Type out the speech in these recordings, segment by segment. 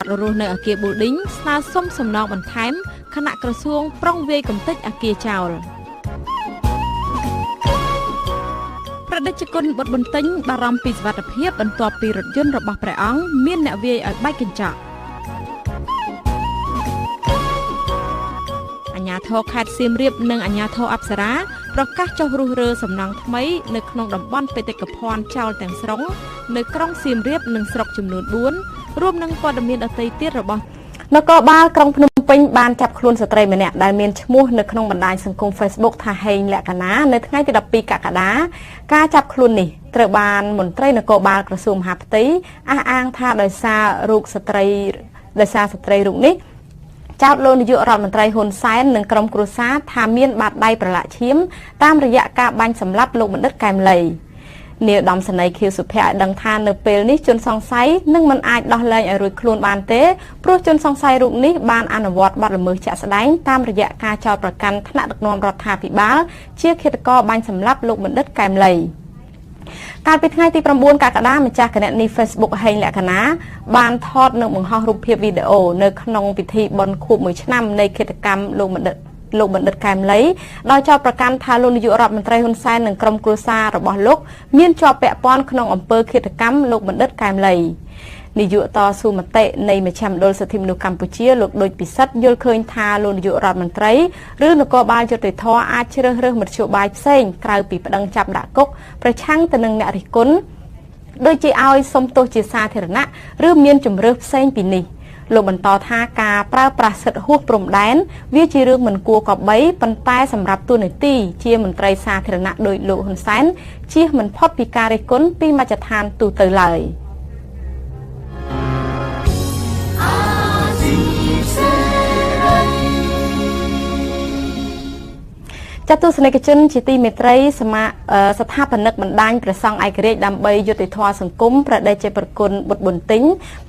រស់នៅអគារប៊ូឌីងស្នើសុំសំណងបន្ថែមគណៈក្រសួងប្រុងវាយកំទេចអគារចោលប្រតិជនបុតបន្ទិញបារម្ភពីសុវត្ថិភាពបន្ទាប់ពីរថយន្តរបស់ព្រះអង្គមានអ្នកវាយឲ្យបែកកញ្ចក់អាជ្ញាធរខេត្តសៀមរាបនិងអាជ្ញាធរអប្សរាប្រកាសចុះរុះរើសំណង់ថ្មីនៅក្នុងតំបន់បេតិកភណ្ឌចោលទាំងស្រុងនៅក្រុងសៀមរាបនិងស្រុកចំនួន4រួមនឹងព័ត៌មានដទៃទៀតរបស់នគរបាលក្រុងភ្នំពេញបានចាប់ខ្លួនស្ត្រីម្នាក់ដែលមានឈ្មោះនៅក្នុងបណ្ដាញសង្គម Facebook ថាហេងលក្ខណានៅថ្ងៃទី12កក្កដាការចាប់ខ្លួននេះត្រូវបានមន្ត្រីនគរបាលក្រសួងមហាផ្ទៃអះអាងថាដោយសារស្ត្រីរូបនេះចោទលោកនាយករដ្ឋមន្ត្រីហ៊ុនសែននិងក្រុមគ្រួសារថាមានបាតដៃប្រឡាក់ឈាមតាមរយៈការបាញ់សម្លាប់លោកបណ្ឌិតកែមលីនាយឧត្តមសេនីយ៍ខៀវសុភ័ក្រឲ្យដឹងថានៅពេលនេះជនសង្ស័យនឹងមិនអាចដោះលែងឲ្យរួចខ្លួនបានទេព្រោះជនសង្ស័យរូបនេះបានអនុវត្តបទល្មើសជាក់ស្ដែងតាមរយៈការចោទប្រកាន់ថ្នាក់ដឹកនាំរដ្ឋាភិបាលជាឃាតករបាញ់សម្លាប់លោកបណ្ឌិតកែមលីកាលពីថ្ងៃទី9កក្កដាម្ចាស់គណនី Facebook ហេងលក្ខណាបានថតនិងបង្ហោះរូបភាពវីដេអូនៅក្នុងពិធីបុណ្យខួប1ឆ្នាំនៃឃាតកម្មលោកបណ្ឌិតកែមលីដោយចោទប្រកាន់ថាលោកនាយករដ្ឋមន្ត្រីហ៊ុនសែននិងក្រុមគ្រួសាររបស់លោកមានជាប់ពាក់ព័ន្ធក្នុងអំពើឃាតកម្មលោកបណ្ឌិតកែមលីនាយកតស៊ូមតិនៃមជ្ឈមណ្ឌលសិទ្ធិមនុស្សកម្ពុជាលោកដូចពិសិដ្ឋយល់ឃើញថាលោកនាយករដ្ឋមន្ត្រីឬនគរបាលយុតិធធអាចជ្រើសរើសមធ្យោបាយផ្សេងក្រៅពីប្តឹងចាប់ដាក់គុកប្រឆាំងទៅនឹងអ្នករិះគន់ដូចជាឲ្យសុំទោសជាសាធារណៈឬមានជំរើសផ្សេងពីនេះលោកបន្តថាការប្រើប្រាស់សិទ្ធិហួសព្រំដែនវាជារឿងមិនគួរគប្បីប៉ុន្តែសម្រាប់តួនាទីជាមន្ត្រីសាធារណៈដោយលោកហ៊ុនសែនជៀសមិនផុតពីការរិះគន់ពីមជ្ឈដ្ឋានទូទៅឡើយចតុស្និកជនជាទីមេត្រីស្ថាបនិកបណ្ដាញព្រះសង្ឃឯករាជ្យដើម្បីយុត្តិធម៌សង្គមព្រះតេជប្រគុណបុត្របន្ទិញ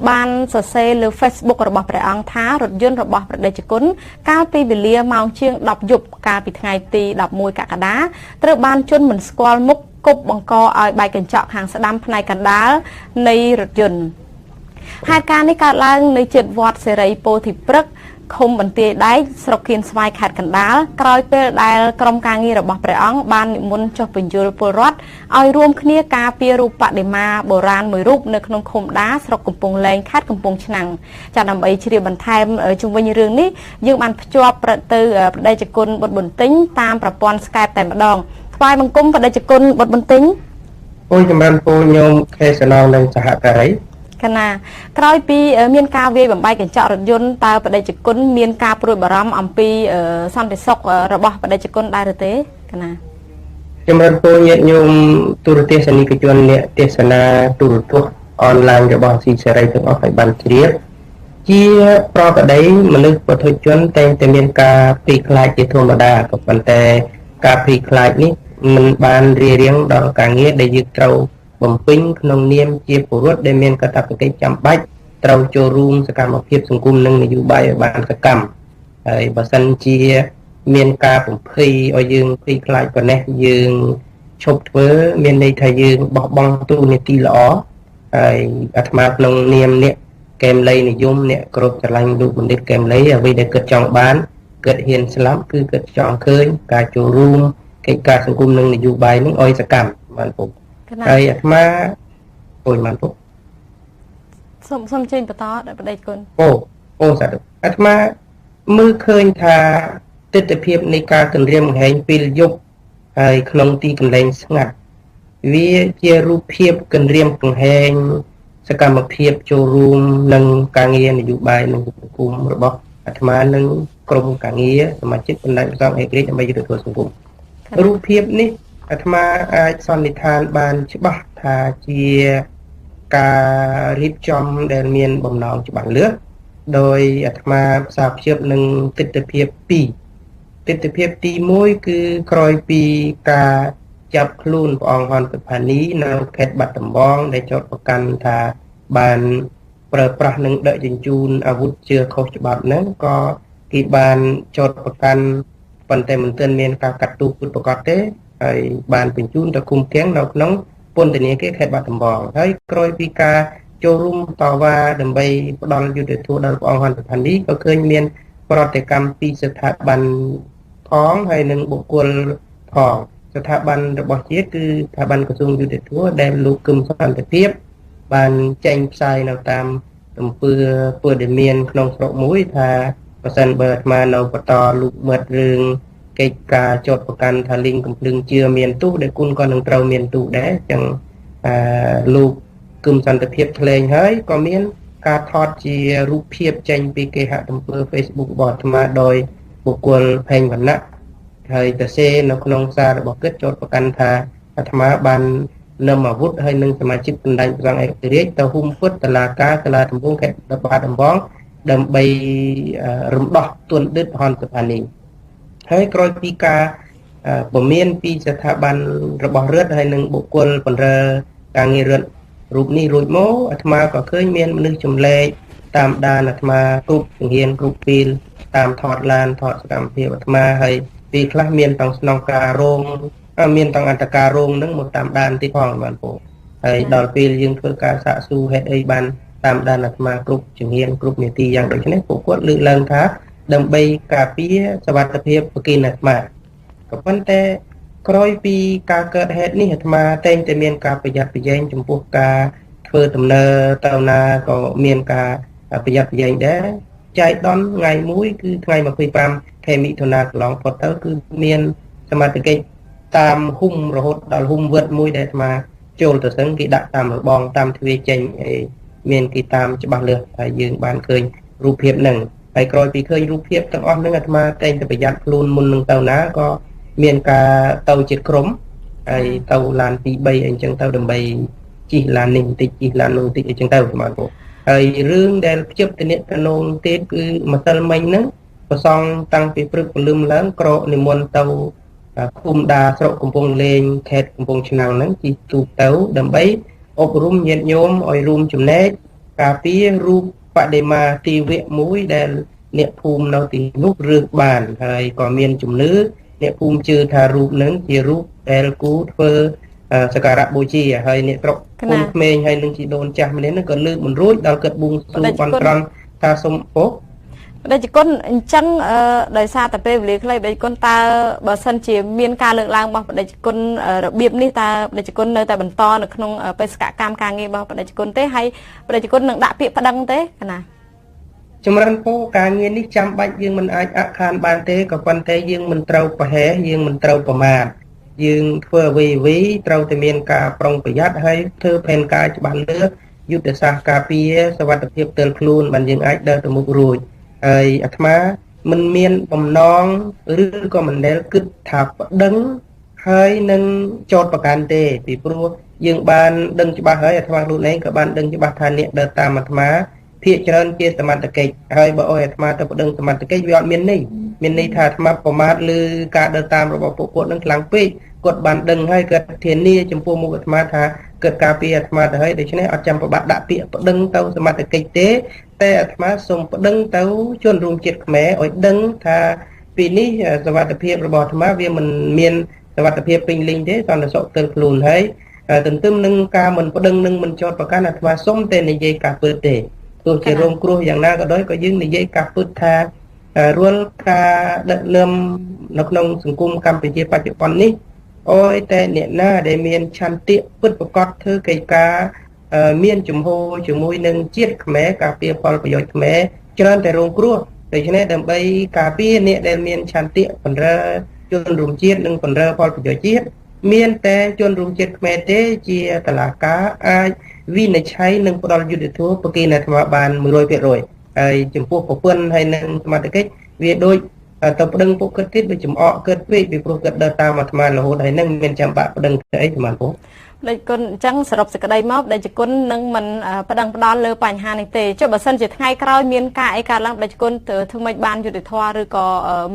បានសរសេរលើ Facebook របស់ព្រះអង្គថារថយន្តរបស់ព្រះតេជគុណកាលពីវេលាម៉ោងជាង10យប់កាលពីថ្ងៃទី11កក្កដាត្រូវបានជនមិនស្គាល់មុខគប់បង្កឲ្យបែកកញ្ចក់ខាងស្ដាំផ្នែកកណ្ដាលនៃរថយន្តហេតុការណ៍នេះកើតឡើងនៅជិតវត្តសេរីពោធិព្រឹក្សឃុំបន្ទាយដែកស្រុកគៀនស្វាយខេត្តកណ្ដាលក្រោយពេលដែលក្រុមការងាររបស់ព្រះអង្គបាននិមន្តចុះបញ្ជូលពលរដ្ឋឲ្យរួមគ្នាការពាររូបបដិមាបុរាណមួយរូបនៅក្នុងឃុំដាស្រុកកំពង់លែងខេត្តកំពង់ឆ្នាំងចាដើម្បីជ្រាបបន្ថែមជុំវិញរឿងនេះយើងបានភ្ជាប់ទៅប្រតិជនបុត្របន្ទិញតាមប្រព័ន្ធ Skype តែម្ដងថ្វាយបង្គំប្រតិជនបុត្របន្ទិញពូចម្រើនពូញោមខេសណងនិងសហការីកណាក្រោយពីមានការវាយបំបែកកញ្ចក់រថយន្តតើបដិជគុណមានការព្រួយបារម្ភអំពីសន្តិសុខរបស់បដិជគុណដែរឬទេកណាចម្រើនពូញាតិញោមទូរទស្សនិកជនអ្នកទេសនាទូរទស្សន៍អនឡាញរបស់ស៊ីសេរីទាំងអស់ឲ្យបានជ្រាបជាប្រកដីមនុស្សពុទ្ធជនតែងតែមានការភ័យខ្លាចជាធម្មតាក៏ប៉ុន្តែការភ័យខ្លាចនេះមិនបានរារាំងដល់ការងារដែលយើងត្រូវបំពេញក្នុងនាមជាពលរដ្ឋដែលមានកាតព្វកិច្ចចាំបាច់ត្រូវចូលរួមសកម្មភាពសង្គមនិងនយោបាយឲ្យបានសកម្មហើយបើសិនជាមានការបំភ័យឲ្យយើងភ័យខ្លាចប៉ុណ្ណេះយើងឈប់ធ្វើមានន័យថាយើងបោះបង់ទូនាទីល្អហើយអាត្មាក្នុងនាមអ្នកកែមលីនិយមអ្នកគ្រប់ស្រឡាញ់លោកបណ្ឌិតកែមលីអ្វីដែលគិតចង់បានគិតហ៊ានស្លាប់គឺគិតចង់ឃើញការចូលរួមកិច្ចការសង្គមនិងនយោបាយនឹងឲ្យសកម្មបានពុកហើយអាត្មាពុយបានពុកសូមចេញបន្តដល់បដិគុណអូសាធុអាត្មាមើលឃើញថាទស្សនវិជ្ជានៃការគម្រាមកំហែងពេលយប់ហើយក្នុងទីកន្លែងស្ងាត់វាជារូបភាពគម្រាមកំហែងសកម្មភាពចូលរួមនឹងការងារនយោបាយនិងសង្គមរបស់អាត្មានិងក្រុមការងារសមាជិកបណ្ដាញប្រសងឯករាជ្យដើម្បីយុត្តិធម៌សង្គមរូបភាពនេះអាត្មាអាចសន្និដ្ឋានបានច្បាស់ថាជាការរៀបចំដែលមានបំណងច្បាស់លាស់ដោយអាត្មាផ្សារភ្ជាប់នឹងទិដ្ឋភាព2ទិដ្ឋភាពទី1គឺក្រោយពីការចាប់ខ្លួនព្រះអង្គហ៊ុនសុផានីនៅខេត្តបាត់ដំបងដែលចោទប្រកាន់ថាបានប្រើប្រាស់និងដឹកជញ្ជូនអាវុធជឿខុសច្បាប់ហ្នឹងក៏គេបានចោទប្រកាន់ប៉ុន្តែមិនទាន់មានការកាត់ទោសពិតប្រាកដទេហើយបានបញ្ជូនទៅគុំគាំងនៅក្នុងពន្ធនាគារខេត្តបាត់ដំបងហើយក្រោយពីការ ចូលរួមតវ៉ាដើម្បីផ្ដល់យុត្តិធម៌ដល់ព្រះអង្គហន្តផានីក៏ឃើញមានប្រតិកម្មពីស្ថាប័នផងហើយនិងបុគ្គលផងស្ថាប័នរបស់ជាតិគឺស្ថាប័នក្រសួងយុតិធម៌ដែលលោកគឹមសន្តិភាពបានចេញផ្សាយនៅតាមទំព័រព័ត៌មានក្នុងស្រុកមួយថាបើសិនបើអាត្មានៅបន្តលូកមាត់រឿងកិច្ចការចោទប្រកាន់ថាលីងកំភ្លឹងជឿមានទោសដែលគុណក៏នឹងត្រូវមានទោសដែរអញ្ចឹងលោកគឹមសន្តិភាពថ្លែងហើយក៏មានការថតជារូបភាពចេញពីគេហទំព័រ Facebook របស់អាត្មាដោយបុគ្គលផេងវណ្ណៈហើយទៅសេនៅក្នុងសាររបស់គាត់ចោទប្រកាន់ថាអាត្មាបាននាំអាវុធហើយនឹងសមាជិកបណ្ដាញព្រះអង្គឯករាជ្យទៅហ៊ុំពុតតុលាការសាលាដំបងខេត្តបាត់ដំបងដើម្បីរំដោះទួនដិតហន្តផានីហើយក្រោយពីការពមៀនពីស្ថាប័នរបស់រដ្ឋហើយនឹងបុគ្គលបណ្រើការងាររដ្ឋរូបនេះរួចមកអាត្មាក៏ឃើញមានមនុស្សចម្លែកតាមដានអាត្មាគ្រប់ជំហានគ្រប់ពេលតាមថតឡានថតសកម្មភាពអាត្មាហើយពេលខ្លះមានទាំងស្នងការរងមានទាំងអន្តការរងនឹងមកតាមដានទីផងបានពូហើយដល់ពេលយើងធ្វើការសាកសួរហេតុអីបានតាមដានអាត្មាគ្រប់ជំហានគ្រប់នីតិយ៉ាងដូចនេះពួកគាត់លើកឡើងថាដើម្បីការពារសុវត្ថិភាពប្រគិនអាត្មាក៏ប៉ុន្តែក្រោយពីការកើតហេតុនេះអាត្មាតែងតែមានការប្រយ័ត្នប្រយែងចំពោះការធ្វើដំណើរទៅណាក៏មានការប្រយ័ត្នប្រយែងដែរចៃដន្យថ្ងៃមួយគឺថ្ងៃ25ខែមិថុនាកន្លងផុតទៅគឺមានសមាជិកតាមហ៊ុំរហូតដល់ហ៊ុំវត្តមួយដែលអាត្មាចូលទៅសឹងគេដាក់តាមរបងតាមទ្វារចេញមានគេតាមច្បាស់លាស់ហើយយើងបានឃើញរូបភាពហ្នឹងហើយក្រោយពីឃើញរូបភាពទាំងអស់ហ្នឹងអាត្មាតែងតែប្រយ័ត្នខ្លួនមុននឹងទៅណាក៏មានការទៅជាក្រុមហើយទៅឡានទី3អីចឹងទៅដើម្បីជិះឡាននេះបន្តិចជិះឡាននោះបន្តិចអីចឹងទៅស្មានបងហើយរឿងដែលភ្ជាប់ទៅនេះតំណងទៀតគឺម្សិលមិញហ្នឹងប្រសងតាំងពីព្រឹកព្រលឹមឡើងក្រកនិមន្តទៅឃុំដាស្រុកកំពង់លេងខេត្តកំពង់ឆ្នាំងហ្នឹងជិះទូកទៅដើម្បីអប់រំញាតិញោមឲ្យរួមចំណែកការពាររូបបដិមាទីវៈមួយដែលអ្នកភូមិនៅទីនោះរើសបានហើយក៏មានជំនឿអ្នកភូមិជឿថារូបហ្នឹងជារូបដែលគូធ្វើសក្ការៈបូជាហើយអ្នកស្រុកគុំក្មេងហើយនឹងជីដូនចាស់ម្នាក់ហ្នឹងក៏លើកមិនរួចដល់គាត់បួងសួងបន់ត្រង់ថាសុំពុកដែលជាគុណអញ្ចឹងដោយសារតែពេលវេលាខ្លីបដិគុណតើបើសិនជាមានការលើកឡើងរបស់បដិគុណរបៀបនេះតើបដិគុណនៅតែបន្តនៅក្នុងបេសកកម្មការងាររបស់បដិគុណទេហើយបដិគុណនឹងដាក់ពាក្យប្តឹងទេណាចម្រើនពោការងារនេះចាំបាច់យើងមិនអាចអខានបានទេក៏ប៉ុន្តែយើងមិនត្រូវប្រហែសយើងមិនត្រូវប្រមាថយើងធ្វើអ្វីត្រូវតែមានការប្រុងប្រយ័ត្នហើយធ្វើផែនការច្បាស់លាស់យុទ្ធសាស្ត្រការពារសុវត្ថិភាពផ្ទាល់ខ្លួនបានយើងអាចដើរទៅមុខរួចហើយអាត្មាមិនមានបំណងឬក៏មិនដែលគិតថាប្តឹងហើយនឹងចោទប្រកាន់ទេពីព្រោះយើងបានដឹងច្បាស់ហើយអាត្មាខ្លួនឯងក៏បានដឹងច្បាស់ថាអ្នកដើរតាមអាត្មាភាគច្រើនជាសមត្ថកិច្ចហើយបើអោយអាត្មាទៅប្តឹងសមត្ថកិច្ចវាអត់មានន័យថាអាត្មាប្រមាថលើការដើរតាមរបស់ពួកគាត់នឹងខ្លាំងពេកគាត់បានដឹងហើយគាត់ធានាចំពោះមុខអាត្មាថាគាត់ការពារអាត្មាទៅហើយដូច្នេះអត់ចាំប្របាក់ដាក់ពាក្យប្តឹងទៅសមត្ថកិច្ចទេតែអាត្មាសូមប្តឹងទៅជនរួមជាតិខ្មែរឲ្យដឹងថាពីនេះសវត្ថិភាពរបស់អាត្មាវាមិនមានសវត្ថិភាពពេញលេញទេសន្តិសុខផ្ទាល់ខ្លួនហើយទន្ទឹមនឹងការមិនប្តឹងនឹងមិនចោទប្រកាន់អាត្មាសូមតែនិយាយការពិតទេទោះជារងគ្រោះយ៉ាងណាក៏ដោយក៏យើងនិយាយការពិតថារាល់ការដឹកនាំនៅក្នុងសង្គមកម្ពុជាបច្ចុប្បន្ននេះអូយតែអ្នកណាដែលមានឆន្ទៈពិតប្រាកដធ្វើកិច្ចការមានជំហរជាមួយនឹងជាតិខ្មែរការពារផលប្រយោជន៍ខ្មែរច្រើនតែរងគ្រោះដូច្នេះដើម្បីការពារអ្នកដែលមានឆន្ទៈបណ្រើជនរួមជាតិនិងបណ្រើផលប្រយោជន៍ជាតិមានតែជនរួមជាតិខ្មែរទេជាតឡាការអាចវិនិច្ឆ័យនិងផ្ដល់យុត្តិធម៌ប្រគិនអាត្មាបាន 100% ហើយចំពោះប្រពន្ធហើយនឹងសមាជិកវាដូចទៅប្តឹងពួកគាត់ទៀតវាចំអកគាត់ពេកពីព្រោះគាត់ដើរតាមអាត្មារហូតហើយនឹងមានចាំបាក់ប្តឹងទៅអីប្រហែលពុកដែលគុណអញ្ចឹងសរុបសេចក្តីមកដែលគុណនឹងមិនប្តឹងផ្ដាល់លើបញ្ហានេះទេចុះបើសិនជាថ្ងៃក្រោយមានការអីកើតឡើងដែលគុណធ្វើមិនបានយុត្តិធម៌ឬក៏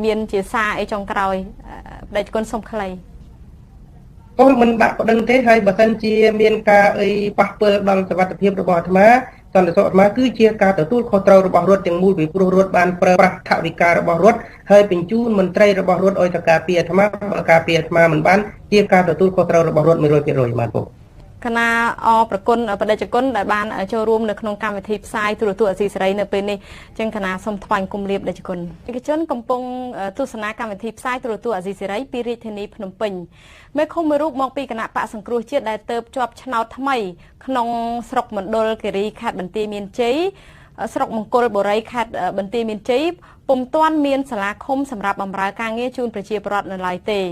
មានជាសារអីចុងក្រោយដែលគុណសុំខ្លីអូមិនបាក់ប្តឹងទេហើយបើសិនជាមានការអីប៉ះពាល់ដល់សុវត្ថិភាពរបស់អាត្មាសន្តិសុខអាត្មាគឺជាការទទួលខុសត្រូវរបស់រដ្ឋទាំងមូលពីព្រោះរដ្ឋបានប្រើប្រាស់ថវិការបស់រដ្ឋហើយបញ្ជូនមន្ត្រីរបស់រដ្ឋឲ្យទៅការពារអាត្មាបើការពារអាត្មាមិនបានជាការទទួលខុសត្រូវរបស់រដ្ឋ 100% បាទពុក គណៈអប្រគុណបដិជគុណដែលបានចូលរួមនៅក្នុងកម្មវិធីផ្សាយទូរទស្សន៍អាស៊ីសេរីនៅពេលនេះចឹងគណៈសូមថ្លែងគម្រាបបដិជគុណឯកជនកំពុងទស្សនាកម្មវិធីផ្សាយទូរទស្សន៍អាស៊ីសេរីពីរាជធានីភ្នំពេញមេឃុំមួយរូបមកពីគណៈបកសង្គ្រោះជាតិដែលទៅជាប់ឆ្នោតថ្មីក្នុងស្រុកមណ្ឌលគិរីខេត្តបន្ទាយមានជ័យស្រុកមង្គលបុរីខេត្តបន្ទាយមានជ័យពុំទាន់មានសាលាឃុំសម្រាប់បម្រើការងារជូនប្រជាពលរដ្ឋនៅឡើយទេ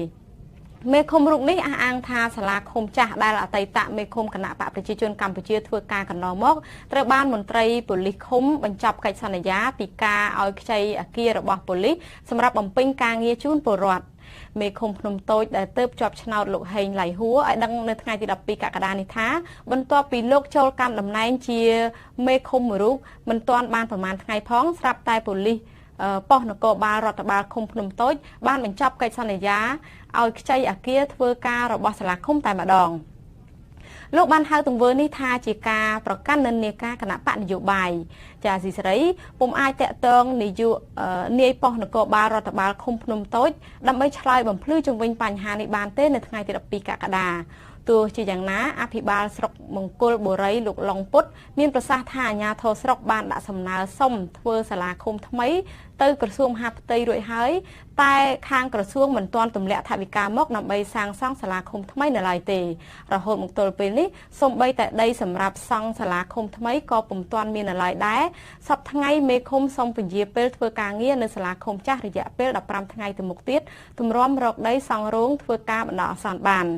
មេឃុំរូបនេះអះអាងថាសាលាឃុំចាស់ដែលអតីតមេឃុំគណៈបកប្រជាជនកម្ពុជាធ្វើការកន្លងមកត្រូវបានមន្ត្រីប៉ូលីសឃុំបញ្ចប់កិច្ចសន្យាពីការឲ្យខ្ចីអគាររបស់ប៉ូលីសសម្រាប់បំពេញការងារជូនពលរដ្ឋមេឃុំភ្នំតូចដែលទៅជាប់ឆ្នោតលោកហេងឡៃហួរឲ្យដឹងនៅថ្ងៃទី12កក្កដានេះថាបន្ទាប់ពីលោកចូលកាន់តំណែងជាមេឃុំមួយរូបមិនទាន់បានប្រមាណថ្ងៃផងស្រាប់តែប៉ូលីសប៉ុស្តិ៍នគរបាលរដ្ឋបាលឃុំភ្នំតូចបានបញ្ចប់កិច្ចសន្យាឲ្យខ្ចីអគារធ្វើការរបស់សាលាឃុំតែម្ដងលោកបានហៅទង្វើនេះថាជាការប្រកាន់និន្នាការគណៈបកនយោបាយចាស៊ីសេរីពុំអាចតាក់ទងនាយប៉ុស្តិ៍នគរបាលរដ្ឋបាលឃុំភ្នំតូចដើម្បីឆ្លើយបំភ្លឺជុំវិញបញ្ហានេះបានទេនៅថ្ងៃទី12កក្កដាទោះជាយ៉ាងណាអភិបាលស្រុកមង្គលបុរីលោកឡុងពុតមានប្រសាសន៍ថាអាជ្ញាធរស្រុកបានដាក់សំណើសុំធ្វើសាលាឃុំថ្មីទៅក្រសួងមហាផ្ទៃរួចហើយតែខាងក្រសួងមិនទាន់ទម្លាក់ថវិកាមកដើម្បីសាងសង់សាលាឃុំថ្មីនៅឡើយទេរហូតមកទល់ពេលនេះសូម្បីតែដីសម្រាប់សង់សាលាឃុំថ្មីក៏ពុំទាន់មាននៅឡើយដែរសប្តាហ៍ថ្ងៃមេឃុំសូមពន្យាពេលធ្វើការងារនៅសាលាឃុំចាស់រយៈពេល15ថ្ងៃទៅមុខទៀតទម្រាំរកដីសង់រោងធ្វើការបណ្ដោះអាសន្នបាន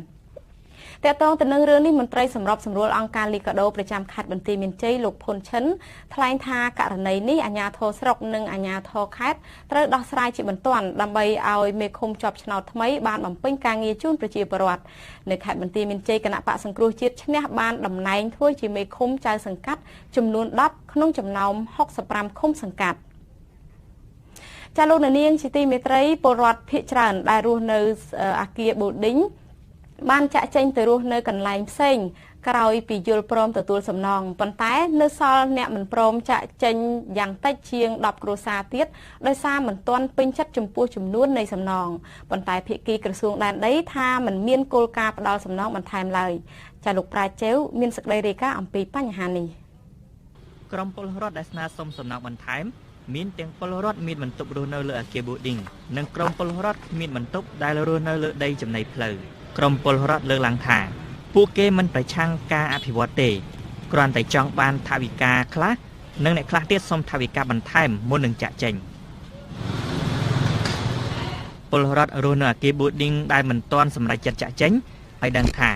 តើតើទៅនឹងរឿងនេះមន្ត្រីសម្របសម្រួលអង្គការលីកាដូប្រចាំខេត្តបន្ទាយមានជ័យលោកផុនឈិនថ្លែងថាករណីនេះអាជ្ញាធរស្រុកនិងអាជ្ញាធរខេត្តត្រូវដោះស្រាយជាបន្ទាន់ដើម្បីឲ្យមេឃុំជាប់ឆ្នោតថ្មីបានបំពេញការងារជូនប្រជាពលរដ្ឋនៅខេត្តបន្ទាយមានជ័យគណៈបកសង្គ្រោះជាតិឈ្នះបានតំណែងធ្វើជាមេឃុំចៅសង្កាត់ចំនួន10ក្នុងចំណោម65ឃុំសង្កាត់ចាលោកនាងជាទីមេត្រីពលរដ្ឋភាគច្រើនដែលរស់នៅអគារបូឌីងបានចាក់ចេញទៅរស់នៅកន្លែងផ្សេងក្រោយពីយល់ព្រមទទួលសំណងប៉ុន្តែនៅសល់អ្នកមិនព្រមចាក់ចេញយ៉ាងតិចជាង10គ្រួសារទៀតដោយសារមិនទាន់ពេញចិត្តចំពោះចំនួននៃសំណងប៉ុន្តែភាគីក្រសួងដែនដីថាមិនមានគោលការណ៍ផ្ដល់សំណងបន្ថែមឡើយចាលោកប្រាជេវមានសេចក្តីរាយការណ៍អំពីបញ្ហានេះក្រុមពលរដ្ឋដែលស្នើសុំសំណងបន្ថែមមានទាំងពលរដ្ឋមានបន្ទប់រស់នៅលើអគារបូឌីងនិងក្រុមពលរដ្ឋមានបន្ទប់ដែលរស់នៅលើដីចំណីផ្លូវក្រុមពលរដ្ឋលើកឡើងថាពួកគេមិនប្រឆាំងការអភិវឌ្ឍទេគ្រាន់តែចង់បានថវិកាខ្លះនិងអ្នកខ្លះទៀតសុំថវិកាបន្ថែមមុននឹងចាក់ចេញពលរដ្ឋរស់នៅអគារបូឌីងដែលមិនទាន់សម្រេចចិត្តចាក់ចេញឲ្យដឹងថា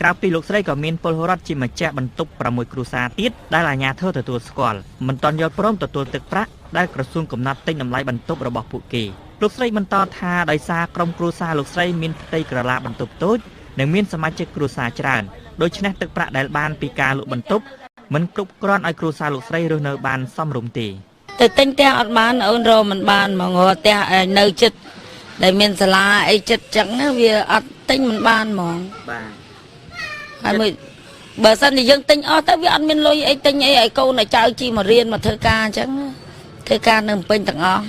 ក្រៅពីលោកស្រីក៏មានពលរដ្ឋជាម្ចាស់បន្ទប់6គ្រួសារទៀតដែលអាជ្ញាធរទទួលស្គាល់មិនទាន់យល់ព្រមទទួលទឹកប្រាក់ដែលក្រសួងកំណត់ទិញតម្លៃបន្ទប់របស់ពួកគេលោកស្រីបន្តថាដោយសារក្រុមគ្រួសារលោកស្រីមានផ្ទៃក្រឡាបន្ទប់តូចនិងមានសមាជិកគ្រួសារច្រើនដូច្នេះទឹកប្រាក់ដែលបានពីការលក់បន្ទប់មិនគ្រប់គ្រាន់ឲ្យគ្រួសារលោកស្រីរស់នៅបានសមរម្យទេទៅទិញផ្ទះអត់បានអូនរកមិនបានមករកផ្ទះនៅចិត្តដែលមានសាលាអីចិត្តចឹងវាអត់ទិញមិនបានហ្មងបាទហើយមួយបើសិនជាយើងទិញអស់ទៅវាអត់មានលុយអីទិញអីឲ្យកូនឲ្យចៅជីមករៀនមកធ្វើការអញ្ចឹងធ្វើការនៅពេញទាំងអស់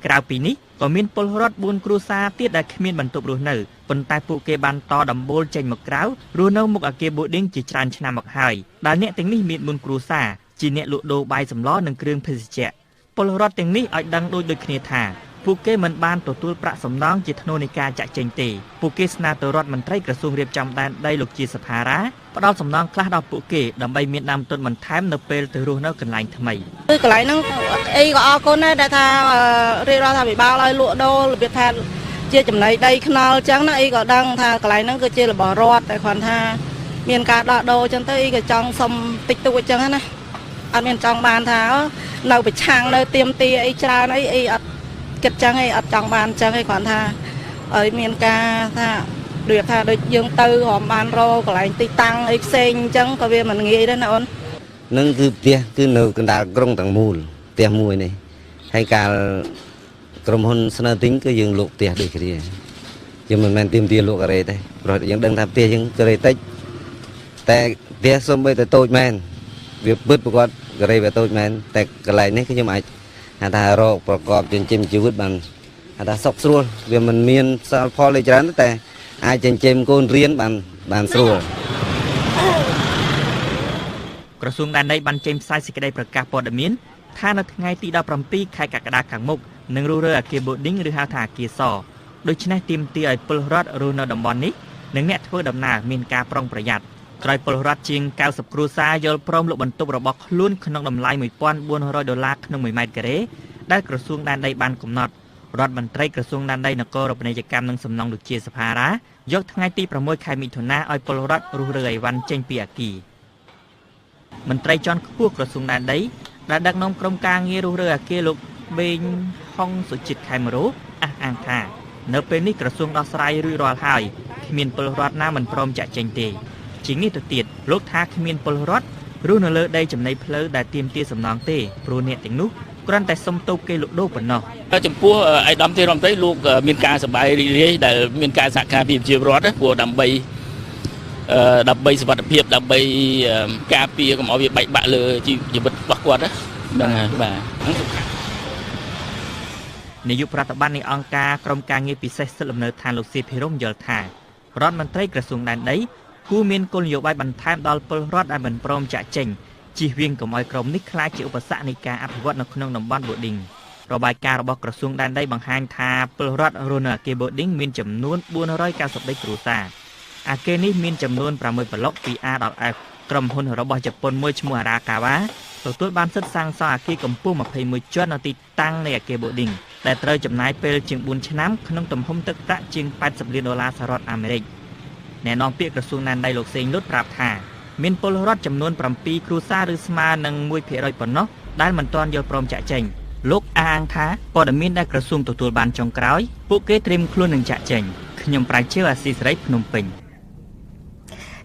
ក្រៅពីនេះក៏មានពលរដ្ឋ4គ្រួសារទៀតដែលគ្មានបន្ទប់រស់នៅប៉ុន្តែពួកគេបានតដំបូលចេញមកក្រៅរស់នៅមុខអគារបូឌីងជាច្រើនឆ្នាំមកហើយដែលអ្នកទាំងនេះមាន4គ្រួសារជាអ្នកលក់ដូរបាយសម្លនិងគ្រឿងភេសជ្ជៈពលរដ្ឋទាំងនេះឲ្យដឹងដូចគ្នាថាពួកគេមិនបានទទួលប្រាក់សំណងជាថ្នូរនៃការចាក់ចេញទេពួកគេស្នើទៅរដ្ឋមន្ត្រីក្រសួងរៀបចំដែនដីលោកជាសភារាផ្ដល់សំណងខ្លះដល់ពួកគេដើម្បីមានដើមទុនបន្ថែមនៅពេលទៅរស់នៅកន្លែងថ្មីគឺកន្លែងហ្នឹងអីក៏អរគុណដែរដែលថារាជរដ្ឋាភិបាលឲ្យលក់ដូររបៀបថាជាចំណីដីខ្នល់អញ្ចឹងណាអីក៏ដឹងថាកន្លែងហ្នឹងគឺជារបស់រដ្ឋតែគ្រាន់ថាមានការដោះដូរអញ្ចឹងទៅអីក៏ចង់សុំតិចតួចអញ្ចឹងណាអត់មានចង់បានថានៅប្រឆាំងនៅទៀមទាអីច្រើនអីអត់គិតចឹងឯងអត់ចង់បានចឹងឯងគ្រាន់ថាឲ្យមានការថាដូចថាដូចយើងទៅរំបានរកកន្លែងទីតាំងអីផ្សេងអញ្ចឹងក៏វាមិនងាយដែរណាអូននឹងគឺផ្ទះគឺនៅកណ្ដាលក្រុងទាំងមូលផ្ទះមួយនេះហើយកាលក្រុមហ៊ុនស្នើទិញគឺយើងលក់ផ្ទះដូចគ្នាយើងមិនមែនទៀមទាលក់ការ៉េទេព្រោះយើងដឹងថាផ្ទះយើងការ៉េតិចតែផ្ទះសូម្បីតែតូចមែនវាពិតប្រកបការ៉េវាតូចមែនតែកន្លែងនេះគឺខ្ញុំអាចថារកប្រកបចិញ្ចឹមជីវិតបាន ថាសុកស្រួលវាមិនមានសល់ផលអីច្រើនតែអាចចិញ្ចឹមកូនរៀនបានស្រួល ក្រសួងដែនដីបានចេញផ្សាយសេចក្តីប្រកាសព័ត៌មានថានៅថ្ងៃទី 17 ខែកក្កដាខាងមុខនឹងរុះរើអគារ Boarding ឬហៅថាអគារសដូច្នេះទាមទារឲ្យពលរដ្ឋរស់នៅតំបន់នេះនិងអ្នកធ្វើដំណើរមានការប្រុងប្រយ័ត្នក្រោយពលរដ្ឋជាង 90 គ្រួសារយល់ព្រមលក់បន្ទប់របស់ខ្លួនក្នុងតម្លៃ $1,400 ក្នុង 1 ម៉ែត្រការ៉េដែលក្រសួងដែនដីបានកំណត់រដ្ឋមន្ត្រីក្រសួងដែនដីនគរពាណិជ្ជកម្មនិងសំណង់ដូចជាសភារាយកថ្ងៃទី 6 ខែមិថុនាឲ្យពលរដ្ឋរុះរើអីវ៉ាន់ចេញពីអគារមន្ត្រីជាន់ខ្ពស់ក្រសួងដែនដីដែលដឹកនាំក្រុមការងាររុះរើអគារលោកបេងហុងសុជាតិខេមរោអះអាងថានៅពេលនេះក្រសួងដោះស្រាយរួចរាល់ហើយគ្មានពលរដ្ឋណាមិនព្រមចាក់ចេញទេជាងនេះទៅទៀតលោកថាគ្មានពលរដ្ឋរស់នៅលើដីចំណីផ្លូវដែលទាមទារសំណងទេព្រោះអ្នកទាំងនោះគ្រាន់តែសុំទោបគេលក់ដូរប៉ុណ្ណោះចំពោះឯកឧត្តមទេរដ្ឋមន្ត្រីលោកមានការសប្បាយរីករាយដែលមានការសហការពីប្រជាពលរដ្ឋព្រោះដើម្បីសុវត្ថិភាពដើម្បីការពារកុំឲ្យវាបែកបាក់លើជីវិតរបស់គាត់ហ្នឹងហើយបាទនាយកប្រតិបត្តិនៃអង្គការក្រុមការងារពិសេសសិទ្ធិលំនៅឋានលោកសៀភិរមយល់ថារដ្ឋមន្ត្រីក្រសួងដែនដីគួរមានគោលនយោបាយបន្ថែមដល់ពលរដ្ឋដែលមិនព្រមចាក់ចេញជៀសវាងកុំឲ្យក្រុមនេះក្លាយជាឧបសគ្គនៃការអភិវឌ្ឍនៅក្នុងតំបន់ Boarding របាយការណ៍របស់ក្រសួងដែនដីបង្ហាញថាពលរដ្ឋរស់នៅអគារ Boarding មានចំនួន493គ្រួសារអគារនេះមានចំនួន6ប្លុកពី A ដល់ F ក្រុមហ៊ុនរបស់ជប៉ុនមួយឈ្មោះ Arakawa ទទួលបានសិទ្ធិសាងសង់អគារកម្ពស់21ជាន់នៅទីតាំងនៃអគារ Boarding ដែលត្រូវចំណាយពេលជាង4ឆ្នាំក្នុងទំហំទឹកប្រាក់ជាង$80 លានសហរដ្ឋអាមេរិកអ្នកនាំពាក្យក្រសួងដែនដីលោកសេងលុតប្រាប់ថាមានពលរដ្ឋចំនួន7គ្រួសារឬស្មើនឹង 1% ប៉ុណ្ណោះដែលមិនទាន់យល់ព្រមចាក់ចេញលោកអាងថាព័ត៌មានដែលក្រសួងទទួលបានចុងក្រោយពួកគេត្រៀមខ្លួននឹងចាក់ចេញខ្ញុំប្រាជ្ញាអាស៊ីសេរីភ្នំពេញ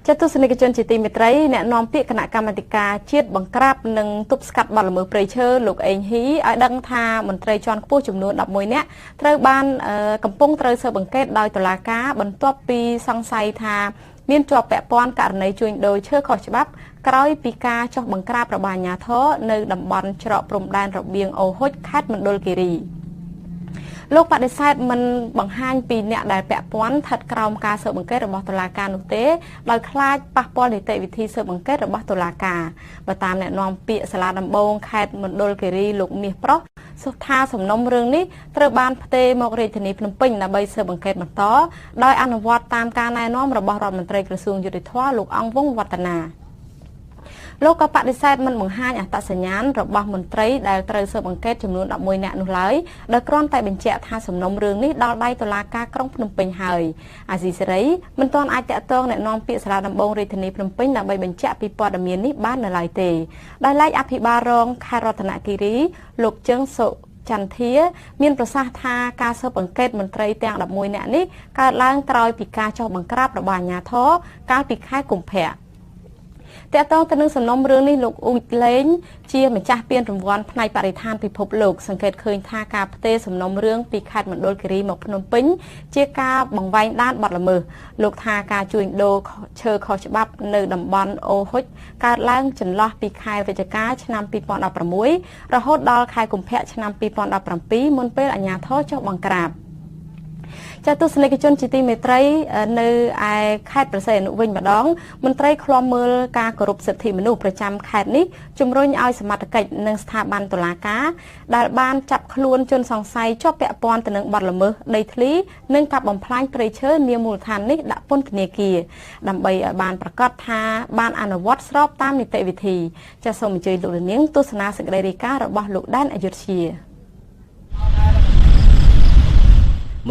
ចតុស្សនិកជនជាទីមេត្រីអ្នកនាំពាក្យគណៈកម្មាធិការជាតិបង្ក្រាបនិងទប់ស្កាត់បទល្មើសព្រៃឈើលោកអេងហ៊ីឲ្យដឹងថាមន្ត្រីជាន់ខ្ពស់ចំនួន11នាក់ត្រូវបានកំពុងត្រូវស៊ើបអង្កេតដោយតុលាការបន្ទាប់ពីសង្ស័យថាមានជាប់ពាក់ព័ន្ធករណីជួញដូរឈើខុសច្បាប់ក្រោយពីការចុះបង្ក្រាបរបស់អាជ្ញាធរនៅតំបន់ច្រកព្រំដែនរបៀងអូហុចខេត្តមណ្ឌលគិរីលោកបដិសេធមិនបង្ហាញពីអ្នកដែលពាក់ព័ន្ធស្ថិតក្រោមការស៊ើបអង្កេតរបស់តុលាការនោះទេដោយខ្លាចប៉ះពាល់នីតិវិធីស៊ើបអង្កេតរបស់តុលាការបើតាមអ្នកនាំពាក្យសាលាដំបងខេត្តមណ្ឌលគិរីលោកមាសប្រុសសុថាសំណុំរឿងនេះត្រូវបានផ្ទេរមករាជធានីភ្នំពេញដើម្បីស៊ើបអង្កេតបន្តដោយអនុវត្តតាមការណែនាំរបស់រដ្ឋមន្ត្រីក្រសួងយុតិធម៌លោកអង្គវង្សវឌ្ឍនាលោកក៏បដិសេធមិនបង្ហាញអត្តសញ្ញាណរបស់មន្ត្រីដែលត្រូវស៊ើបអង្កេតចំនួន11នាក់នោះឡើយដោយគ្រាន់តែបញ្ជាក់ថាសំណុំរឿងនេះដល់ដៃតុលាការក្រុងភ្នំពេញហើយអាស៊ីសេរីមិនទាន់អាចតាក់ទងអ្នកនាំពាក្យសាលាដំបងរាជធានីភ្នំពេញដើម្បីបញ្ជាក់ពីព័ត៌មាននេះបាននៅឡើយទេដោយឡែកអភិបាលរងខេត្តរតនគិរីលោកជើងសុចន្ទធាមានប្រសាសន៍ថាការស៊ើបអង្កេតមន្ត្រីទាំង11នាក់នេះកើតឡើងក្រោយពីការចុះបង្ក្រាបរបស់អាជ្ញាធរកាលពីខែកុម្ភៈតើតើទៅនឹងសំណុំរឿងនេះលោកអ៊ូចលេងជាម្ចាស់ពានរង្វាន់ផ្នែកបរិស្ថានពិភពលោកសង្កេតឃើញថាការផ្ទេរសំណុំរឿងពីខេត្តមណ្ឌលគិរីមកភ្នំពេញជាការបង្វែងដានបទល្មើសលោកថាការជួញដូរឈើខុសច្បាប់នៅតំបន់អូហុចកើតឡើងចន្លោះពីខែវិច្ឆិកាឆ្នាំ2016រហូតដល់ខែកុម្ភៈឆ្នាំ2017មុនពេលអាជ្ញាធរចុះបង្ក្រាបចតុស្សនិកជនជាទីមេត្រីនៅឯខេត្តព្រះសីហនុវិញម្ដងមន្ត្រីឃ្លាំមើលការគោរពសិទ្ធិមនុស្សប្រចាំខេត្តនេះជំរុញឲ្យសមត្ថកិច្ចនិងស្ថាប័នតុលាការដែលបានចាប់ខ្លួនជនសង្ស័យជាប់ពាក់ព័ន្ធទៅនឹងបទល្មើសដីធ្លីនិងកាប់បំផ្លាញព្រៃឈើនាមូលដ្ឋាននេះដាក់ពន្ធនាគារដើម្បីឲ្យបានប្រកាសថាបានអនុវត្តស្របតាមនីតិវិធីចាសសូមអញ្ជើញលោកនាងទស្សនាសេចក្តីរាយការណ៍របស់លោកដែនអយុធ្យា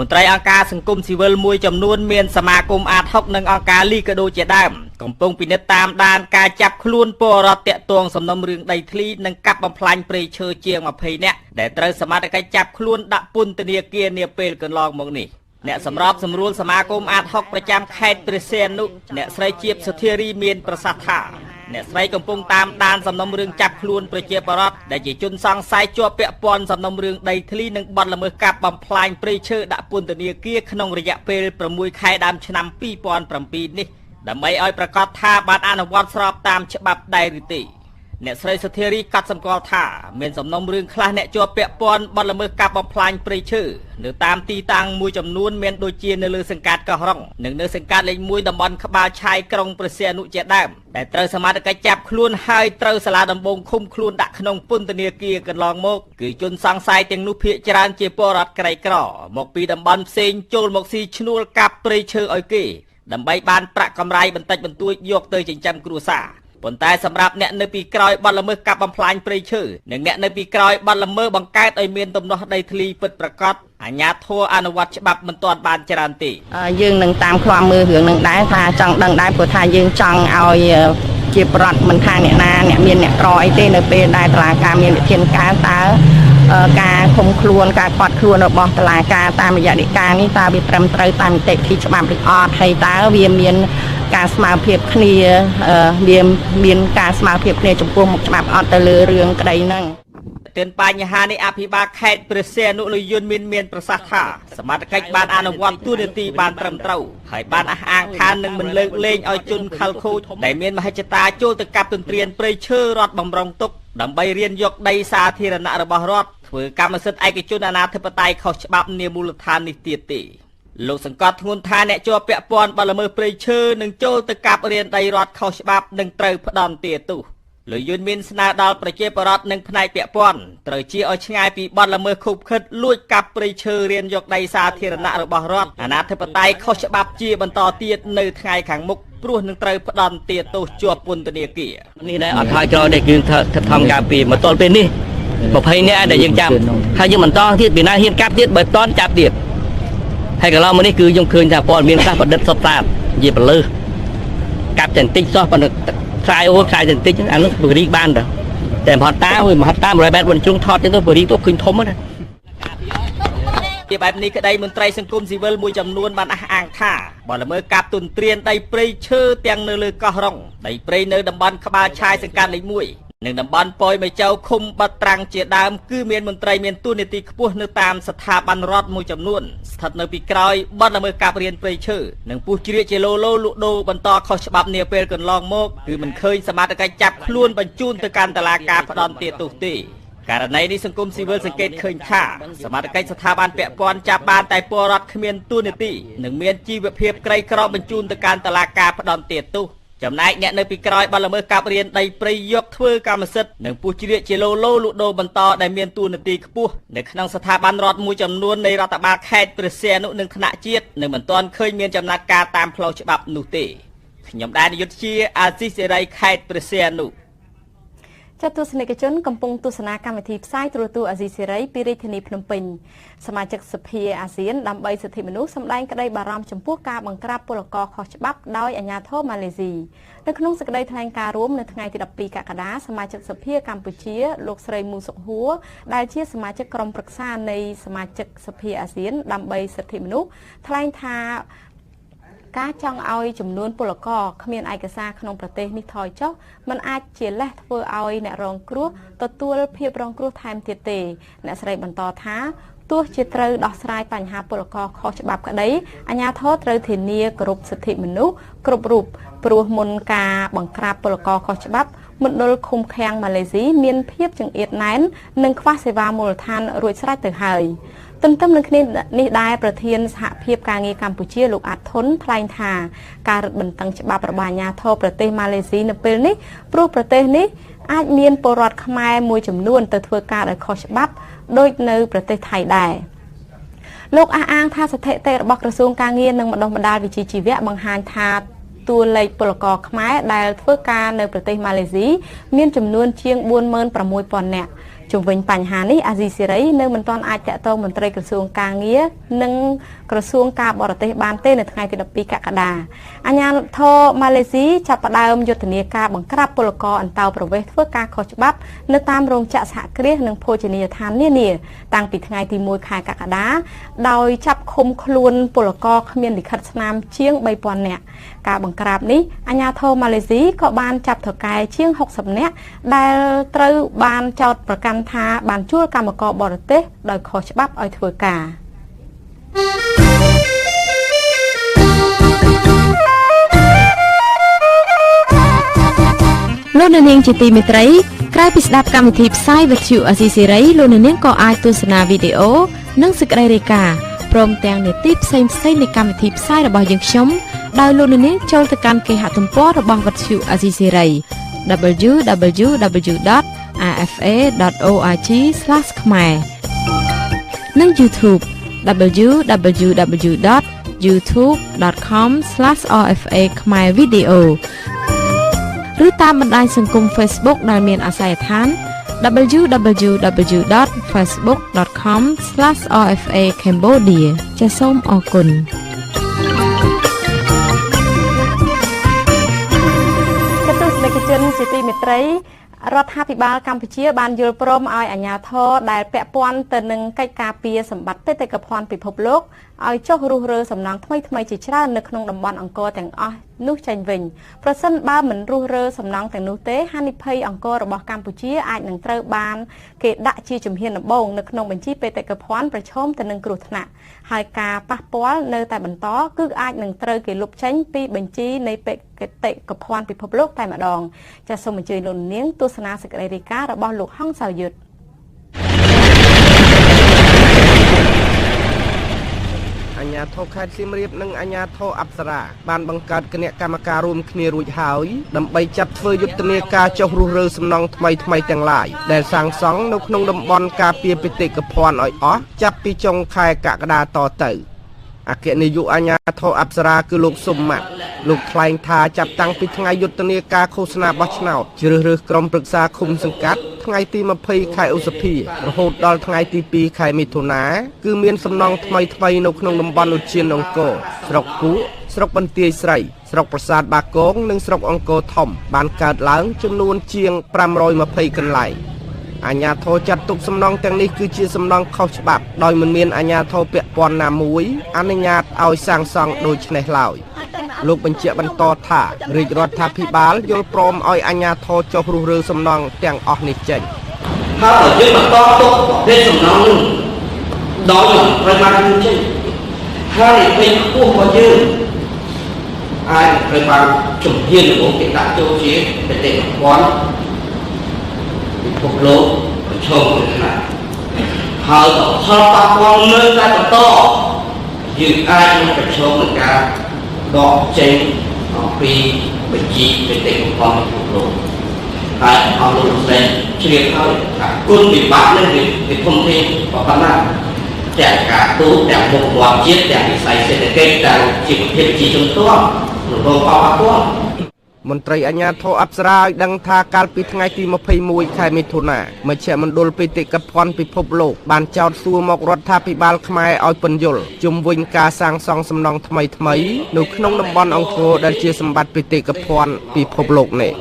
មន្ត្រីអង្គការសង្គមស៊ីវិលមួយចំនួនមានសមាគមអាត60និងអង្គការលីកាដូជាដើមកំពុងពិនិត្យតាមដានការចាប់ខ្លួនពលរដ្ឋតាក់ទងសំណុំរឿងដីធ្លីនិងកាប់បំផ្លាញព្រៃឈើជាង20នាក់ដែលត្រូវសមត្ថកិច្ចចាប់ខ្លួនដាក់ពន្ធនាគារនាពេលកន្លងមកនេះអ្នកសម្របសម្រួលសមាគមអាត60ប្រចាំខេត្តព្រះសីហនុអ្នកស្រីជាបសុធារីមានប្រសាសន៍ថាអ្នកស្រីកំពុងតាមដានសំណុំរឿងចាប់ខ្លួនប្រជាពលរដ្ឋដែលជាជនសង្ស័យជាប់ពាក់ព័ន្ធសំណុំរឿងដីធ្លីនិងបទល្មើសកាប់បំផ្លាញព្រៃឈើដាក់ពន្ធនាគារក្នុងរយៈពេល6ខែដើមឆ្នាំ2007នេះដើម្បីឲ្យប្រកាសថាបានអនុវត្តស្របតាមច្បាប់ដែរឬទេ អ្នកស្រីសុធារីកាត់សម្គាល់ថាមានសំណុំរឿងខ្លះអ្នកជាប់ពាក់ព័ន្ធបទល្មើសកាប់បំផ្លាញព្រៃឈើនៅតាមទីតាំងមួយចំនួនមានដូចជានៅលើសង្កាត់កោះរ៉ុងនិងនៅសង្កាត់លេខ1តំបន់ក្បាលឆាយក្រុងព្រះសីហនុជាដើមដែលត្រូវសមត្ថកិច្ចចាប់ខ្លួនហើយត្រូវសាលាដំបងឃុំខ្លួនដាក់ក្នុងពន្ធនាគារកន្លងមកគឺជនសង្ស័យទាំងនោះភាគច្រើនជាពលរដ្ឋក្រីក្រមកពីតំបន់ផ្សេងចូលមកស៊ីឈ្នួលកាប់ព្រៃឈើឲ្យគេដើម្បីបានប្រាក់កម្រៃបន្តិចបន្តួចយកទៅចិញ្ចឹមគ្រួសារប៉ុន្តែសម្រាប់អ្នកនៅពីក្រោយបទល្មើសកាប់បំផ្លាញព្រៃឈើនិងអ្នកនៅពីក្រោយបទល្មើសបង្កើតឲ្យមានទំនាស់ដីធ្លីពិតប្រាកដអាជ្ញាធរអនុវត្តច្បាប់មិនទាន់បានច្រើនទេយើងនឹងតាមឃ្លាំមើលរឿងនឹងដែរថាចង់ដឹងដែរព្រោះថាយើងចង់ឲ្យជាប្រដ្ឋមិនថាអ្នកណាអ្នកមានអ្នកក្រអីទេនៅពេលដែលតុលាការមានវិធានការតើការឃុំខ្លួនការខាត់ខ្លួនរបស់តុលាការតាមរយៈដីកានេះតើវាត្រឹមត្រូវតាមនីតិវិធីច្បាប់ឬអត់ហើយតើវាមានការស្មារភាពគ្នាវាមានការស្មារភាពគ្នាចំពោះមុខច្បាប់អត់ទៅលើរឿងក្តីហ្នឹងទានបញ្ហានេះអភិបាលខេត្តព្រះសីហនុលោកយុនមានប្រសាសន៍ថាសមត្ថកិច្ចបានអនុវត្តទូនាទីបានត្រឹមត្រូវហើយបានអះអាងថានឹងមិនលើកលែងឲ្យជនខិលខូចដែលមានមហិច្ឆតាចូលទៅកាប់ទន្ទ្រានព្រៃឈើរដ្ឋបំរុងទុកដើម្បីរៀនយកដីសាធារណៈរបស់រដ្ឋធ្វើកម្មសិទ្ធិឯកជនអនាធិបតេយ្យខុសច្បាប់នាមូលដ្ឋាននេះទៀតទេលោកសង្កត់ធ្ងន់ថាអ្នកជាប់ពាក់ព័ន្ធបទល្មើសព្រៃឈើនឹងចូលទៅកាប់រានដីរដ្ឋខុសច្បាប់នឹងត្រូវផ្ដន្ទាទោសលោកយុនមានស្នើដល់ប្រជាពលរដ្ឋនិងផ្នែកពាក់ព័ន្ធត្រូវជៀសឲ្យឆ្ងាយពីបទល្មើសខុបខិតលួចកាប់ព្រៃឈើរៀនយកដីសាធារណៈរបស់រដ្ឋអនាធិបតេយ្យខុសច្បាប់ជាបន្តទៀតនៅថ្ងៃខាងមុខព្រោះនឹងត្រូវផ្ដន្ទាទោសជាប់ពន្ធនាគារនេះដែរអត់ហើយក្រោយដែលយើងធ្វើធម្មការពីមកទល់ពេលនេះ20នាក់ដែលយើងចាប់ហើយយើងបន្តទៀតពីណាហ៊ានកាប់ទៀតបើតន់ចាប់ទៀតហើយកន្លងមកនេះគឺខ្ញុំឃើញថាព័ត៌មានខ្លះប្រឌិតសុទ្ធសាធនិយាយបលើកាប់តែបន្តិចសោះប៉ុន្តែខ្សែអូខ្សែតែបន្តិចអានោះបរិយបានតែមហត្តា100ម៉ែត្របញ្ជុងថតទៅបរិយទៅឃើញធំណាជាបែបនេះក្តីមន្ត្រីសង្គមស៊ីវិលមួយចំនួនបានអះអាងថាបទល្មើសកាប់ទន្ទ្រានដីព្រៃឈើទាំងនៅលើកោះរ៉ុងដីព្រៃនៅតំបន់ក្បាលឆាយសង្កាត់លេខ1និងតំបន់ប៉ោយមេចៅឃុំបាត់ត្រាំងជាដើមគឺមានមន្ត្រីមានតួនាទីខ្ពស់នៅតាមស្ថាប័នរដ្ឋមួយចំនួនស្ថិតនៅពីក្រោយបទល្មើសកាប់រានព្រៃឈើនិងពុះជ្រៀកជាលូលក់ដូរបន្តខុសច្បាប់នាពេលកន្លងមកគឺមិនឃើញសមត្ថកិច្ចចាប់ខ្លួនបញ្ជូនទៅកាន់តុលាការផ្ដន្ទាទោសទេករណីនេះសង្គមស៊ីវិលសង្កេតឃើញថាសមត្ថកិច្ចស្ថាប័នពាក់ព័ន្ធចាប់បានតែពលរដ្ឋគ្មានតួនាទីនិងមានជីវភាពក្រីក្របញ្ជូនទៅកាន់តុលាការផ្ដន្ទាទោសចំណែកអ្នកនៅពីក្រោយបទល្មើសកាប់រានដីព្រៃយកធ្វើកម្មសិទ្ធិនិងពុះជ្រៀកជាលូលក់ដូរបន្តដែលមានតួនាទីខ្ពស់នៅក្នុងស្ថាប័នរដ្ឋមួយចំនួននៃរដ្ឋបាលខេត្តព្រះសីហនុនិងថ្នាក់ជាតិនៅមិនទាន់ឃើញមានចំណាត់ការតាមផ្លូវច្បាប់នោះទេខ្ញុំដែរនាយកជាអាស៊ីសេរីខេត្តព្រះសីហនុចាត់ទស្សនិកជនកំពុងទស្សនាកម្មវិធីផ្សាយទូរទស្សន៍អាស៊ីសេរីពីរាជធានីភ្នំពេញសមាជិកសភាអាស៊ានដើម្បីសិទ្ធិមនុស្សសម្ដែងក្តីបារម្ភចំពោះការបង្ក្រាបពលករខុសច្បាប់ដោយអាជ្ញាធរម៉ាឡេស៊ីនៅក្នុងសេចក្តីថ្លែងការណ៍រួមនៅថ្ងៃទី12កក្កដាសមាជិកសភាកម្ពុជាលោកស្រីមូសុខហួរដែលជាសមាជិកក្រុមប្រឹក្សានៃសមាជិកសភាអាស៊ានដើម្បីសិទ្ធិមនុស្សថ្លែងថាការចង់ឲ្យចំនួនពលករគ្មានឯកសារក្នុងប្រទេសនេះថយចុះมันអាចជាលេសធ្វើឲ្យអ្នករងគ្រោះទទួលភាពរងគ្រោះថែមទៀតទេអ្នកស្រីបន្តថាទោះជាត្រូវដោះស្រាយបញ្ហាពលករខុសច្បាប់ក្តីអាជ្ញាធរត្រូវធានាគោរពសិទ្ធិមនុស្សគ្រប់រូបព្រោះមុនការបង្ក្រាបពលករខុសច្បាប់មណ្ឌលឃុំឃាំងម៉ាឡេស៊ីមានភាពចង្អៀតណែននិងខ្វះសេវាមូលដ្ឋានរួចស្រេចទៅហើយទន្ទឹមនឹងគ្នានេះដែរប្រធានសហភាពការងារកម្ពុជាលោកអាត់ធុនថ្លែងថាការរឹតបន្តឹងច្បាប់របស់អាជ្ញាធរប្រទេសម៉ាឡេស៊ីនៅពេលនេះព្រោះប្រទេសនេះអាចមានពលរដ្ឋខ្មែរមួយចំនួនទៅធ្វើការដោយខុសច្បាប់ដូចនៅប្រទេសថៃដែរលោកអះអាងថាស្ថិតិរបស់ក្រសួងការងារនិងបណ្ដុះបណ្ដាលវិជ្ជាជីវៈបង្ហាញថាតួលេខពលករខ្មែរដែលធ្វើការនៅប្រទេសម៉ាឡេស៊ីមានចំនួនជាង 46,000 នាក់ជុំវិញបញ្ហានេះអាស៊ីសេរីនៅមិនទាន់អាចតាក់ទងមន្ត្រីក្រសួងការងារនិងក្រសួងការបរទេសបានទេនៅថ្ងៃទី12កក្កដាអាជ្ញាធរម៉ាឡេស៊ីចាប់ផ្ដើមយុទ្ធនាការបង្ក្រាបពលករអន្តោប្រវេសន៍ធ្វើការខុសច្បាប់នៅតាមរោងចក្រសហគ្រាសនិងភោជនីយដ្ឋាននានាតាំងពីថ្ងៃទី1ខែកក្កដាដោយចាប់ឃុំខ្លួនពលករគ្មានលិខិតស្នាមជាង 3,000 នាក់ការបង្ក្រាបនេះអាជ្ញាធរម៉ាឡេស៊ីក៏បានចាប់ថៅកែជាង 60 នាក់ដែលត្រូវបានចោទប្រកាន់ថាបានជួលកម្មករបរទេសដោយខុសច្បាប់ឲ្យធ្វើការល លោកអ្នកនាងជាទីមេត្រីក្រៅពីស្ដាប់កម្មវិធីផ្សាយវិទ្យុអាស៊ីសេរីលោកអ្នកនាងក៏អាចទស្សនាវីដេអូនិងសេចក្តីរាយការណ៍ព្រមទាំងនីតិផ្សេងៗនៃកម្មវិធីផ្សាយរបស់យើងខ្ញុំដោយលោកអ្នកនាងចូលទៅកាន់គេហទំព័ររបស់វិទ្យុអាស៊ីសេរី www.rfa.org/khmer និង YouTube www.youtube.com/rfa khmer video ឬតាមបណ្ដាញសង្គម Facebook ដែលមានអាសយដ្ឋាន www.facebook.com/rfa cambodia ចាសសូមអរគុណទស្សនិកជនជាទីមេត្រីរដ្ឋាភិបាលកម្ពុជាបានយល់ព្រមឲ្យអាជ្ញាធរដែលពាក់ព័ន្ធទៅនឹងកិច្ចការពារសម្បត្តិបេតិកភណ្ឌពិភពលោកឲ្យចុះរុះរើសំណង់ថ្មីៗជាច្រើននៅក្នុងតំបន់អង្គរទាំងអស់នោះចេញវិញប្រសិនបើមិនរុះរើសំណង់ទាំងនោះទេហានិភ័យអង្គររបស់កម្ពុជាអាចនឹងត្រូវបានគេដាក់ជាជំហានដំបូងនៅក្នុងបញ្ជីបេតិកភណ្ឌប្រឈមទៅនឹងគ្រោះថ្នាក់ហើយការប៉ះពាល់នៅតែបន្តគឺអាចនឹងត្រូវគេលុបចេញពីបញ្ជីនៃបេតិកភណ្ឌពិភពលោកតែម្ដងចាសសូមអញ្ជើញលោកនាងទស្សនាសេចក្តីរាយការណ៍របស់លោកហងសៅយុទ្ធអាជ្ញាធរខេត្តសៀមរាបនិងអាជ្ញាធរអប្សរាបានបង្កើតគណៈកម្មការរួមគ្នារួចហើយដើម្បីចាត់ធ្វើយុទ្ធនាការចុះរុះរើសំណង់ថ្មីទាំងឡាយដែលសាងសង់នៅក្នុងតំបន់ការពារបេតិកភណ្ឌឲ្យអស់ចាប់ពីចុងខែកក្កដាតទៅអគ្គនាយកអាជ្ញាធរអប្សរាគឺលោកសុំម៉ាត់លោកថ្លែងថាចាប់តាំងពីថ្ងៃយុទ្ធនាការឃោសនាបោះឆ្នោតជ្រើសរើសក្រុមប្រឹក្សាឃុំសង្កាត់ថ្ងៃទី20ខែឧសភារហូតដល់ថ្ងៃទី2ខែមិថុនាគឺមានសំណង់ថ្មីនៅក្នុងតំបន់ឧទ្យានអង្គរស្រុកគូស្រុកបន្ទាយស្រីស្រុកប្រាសាទបាគងនិងស្រុកអង្គរធំបានកើតឡើងចំនួនជាង520កន្លែងអាជ្ញាធរចាត់ទុកសំណង់ទាំងនេះគឺជាសំណង់ខុសច្បាប់ដោយមិនមានអាជ្ញាធរពាក់ព័ន្ធណាមួយអនុញ្ញាតឲ្យសាងសង់ដូច្នេះឡើយលោកបញ្ជាក់បន្តថារាជរដ្ឋាភិបាលយល់ព្រមឲ្យអាជ្ញាធរចុះរុះរើសំណង់ទាំងអស់នេះចេញហើយយើងបន្តទុកប្រភេទសំណង់នោះដោយត្រូវបានយើងចេញហើយពេលខ្ពស់របស់យើងអាចត្រូវបានជំហានរបស់គេដាក់ចូលជាបេតិកភណ្ឌពិភពលោកប្រឈមនឹងណាហើយក៏ផលប៉ះពាល់នៅតែបន្តយើងអាចនឹងប្រឈមនឹងការដកចេញអំពីបញ្ជីបេតិកភណ្ឌពិភពលោកហើយអស់លោកស្រីជ្រាបហើយថាគុណវិបត្តិនេះវាធំធេងប៉ុណ្ណាទាំងការទូតទាំងមុខមាត់ជាតិទាំងវិស័យសេដ្ឋកិច្ចទាំងជីវភាពប្រជាជនផ្ទាល់រងផលប៉ះពាល់មន្ត្រីអាជ្ញាធរអប្សរាឲ្យដឹងថាកាលពីថ្ងៃទី21ខែមិថុនាមជ្ឈមណ្ឌលបេតិកភណ្ឌពិភពលោកបានចោទសួរមករដ្ឋាភិបាលខ្មែរឲ្យពន្យល់ជុំវិញការសាងសង់សំណង់ថ្មីនៅក្នុងតំបន់អង្គរដែលជាសម្បត្តិបេតិកភណ្ឌពិភពលោកនេះ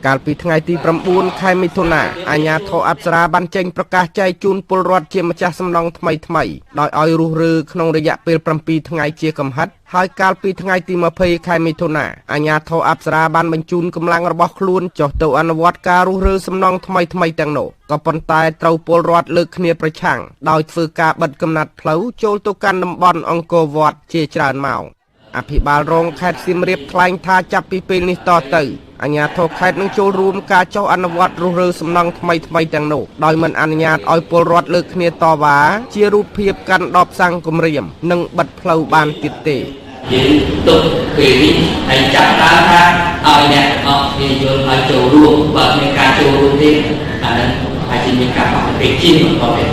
កាលពីថ្ងៃទី9ខែមិថុនាអាជ្ញាធរអប្សរាបានចេញប្រកាសចែកជូនពលរដ្ឋជាម្ចាស់សំណង់ថ្មីដោយឲ្យរុះរើក្នុងរយៈពេល7ថ្ងៃជាកំហិតហើយកាលពីថ្ងៃទី20ខែមិថុនាអាជ្ញាធរអប្សរាបានបញ្ជូនកម្លាំងរបស់ខ្លួនចុះទៅអនុវត្តការរុះរើសំណង់ថ្មីទាំងនោះក៏ប៉ុន្តែត្រូវពលរដ្ឋលើកគ្នាប្រឆាំងដោយធ្វើការបិទកំណាត់ផ្លូវចូលទៅកាន់តំបន់អង្គរវត្តជាច្រើនម៉ោងអភិបាលរងខេត្តសៀមរាបថ្លែងថាចាប់ពីពេលនេះតទៅអាជ្ញាធរខេត្តនឹងចូលរួមការចុះអនុវត្តរុះរើសំណង់ថ្មីទាំងនោះដោយមិនអនុញ្ញាតឲ្យពលរដ្ឋលើកគ្នាតវ៉ាជារូបភាពកាន់ដបសាំងគំរាមនិងបិទផ្លូវបានទៀតទេយើងទុកពេលនេះហើយចាប់តាមថាឲ្យអ្នកអត់គេយល់ឲ្យចូលរួមបើមានការចូលរួមទេអានឹងអាចជាមានការបង្ហាញជាបន្តទៀត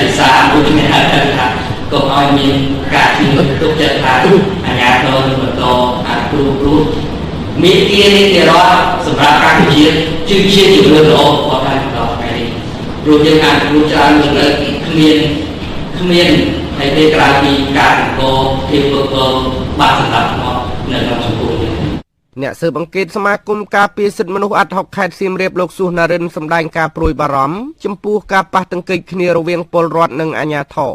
ศึกษาដូចនេះហៅថាកុំឲ្យមានការជឿទុកចិត្តថាអាជ្ញាធរនឹងបន្តអនុគ្រោះមានទាននេះរដ្ឋសម្រាប់កម្ពុជាជាជំរឿនល្អរបស់ការបន្តថ្ងៃនេះព្រោះយើងអាចគូច្រើនលើកគ្មានហើយពេលក្រោយពីការអង្គភាពពើបានសម្រាប់មកនៅក្នុងសង្គមអ្នកស៊ើបអង្កេតសមាគមការពារសិទ្ធិមនុស្សអាត់ហុកខេត្តសៀមរាបលោកសុសនារិនសម្ដែងការព្រួយបារម្ភចំពោះការប៉ះទង្គិចគ្នារវាងពលរដ្ឋនិងអាជ្ញាធរ